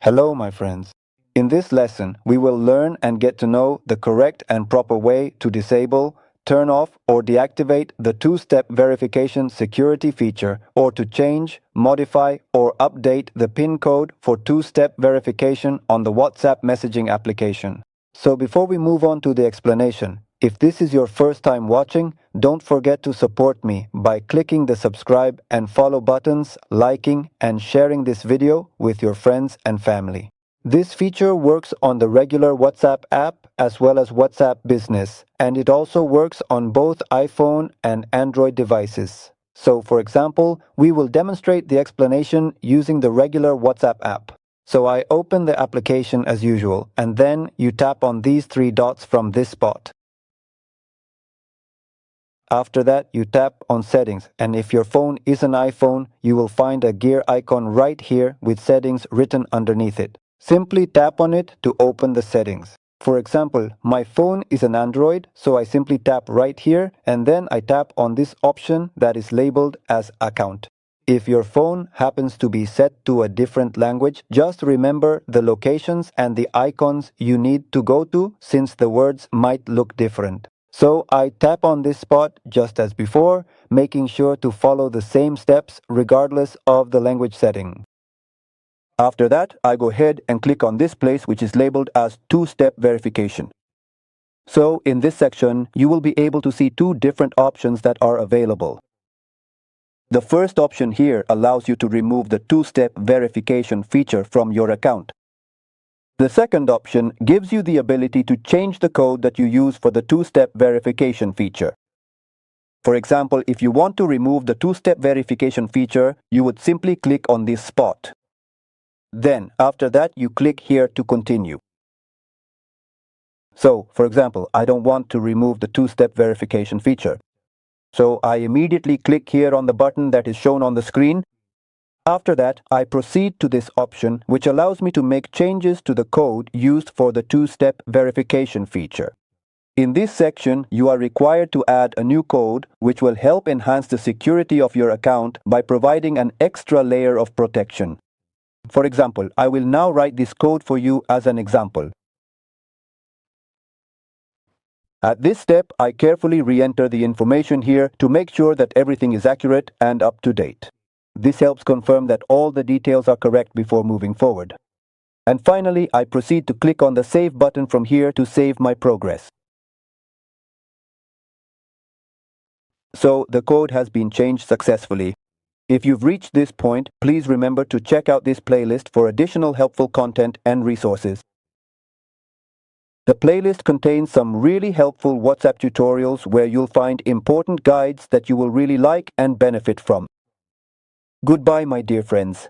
Hello, my friends. In this lesson, we will learn and get to know the correct and proper way to disable, turn off, or deactivate the two-step verification security feature, or to change, modify, or update the PIN code for two-step verification on the WhatsApp messaging application. So before we move on to the explanation, if this is your first time watching, don't forget to support me by clicking the subscribe and follow buttons, liking, and sharing this video with your friends and family. This feature works on the regular WhatsApp app as well as WhatsApp Business, and it also works on both iPhone and Android devices. So, for example, we will demonstrate the explanation using the regular WhatsApp app. So I open the application as usual, and then you tap on these three dots from this spot. After that, you tap on Settings, and if your phone is an iPhone, you will find a gear icon right here with settings written underneath it. Simply tap on it to open the settings. For example, my phone is an Android, so I simply tap right here, and then I tap on this option that is labeled as Account. If your phone happens to be set to a different language, just remember the locations and the icons you need to go to, since the words might look different. So I tap on this spot just as before, making sure to follow the same steps regardless of the language setting. After that, I go ahead and click on this place which is labeled as two-step verification. So in this section, you will be able to see two different options that are available. The first option here allows you to remove the two-step verification feature from your account. The second option gives you the ability to change the code that you use for the two-step verification feature. For example, if you want to remove the two-step verification feature, you would simply click on this spot. Then, after that, you click here to continue. So, for example, I don't want to remove the two-step verification feature. So I immediately click here on the button that is shown on the screen. After that, I proceed to this option, which allows me to make changes to the code used for the two-step verification feature. In this section, you are required to add a new code which will help enhance the security of your account by providing an extra layer of protection. For example, I will now write this code for you as an example. At this step, I carefully re-enter the information here to make sure that everything is accurate and up to date. This helps confirm that all the details are correct before moving forward. And finally, I proceed to click on the Save button from here to save my progress. So the code has been changed successfully. If you've reached this point, please remember to check out this playlist for additional helpful content and resources. The playlist contains some really helpful WhatsApp tutorials where you'll find important guides that you will really like and benefit from. Goodbye, my dear friends.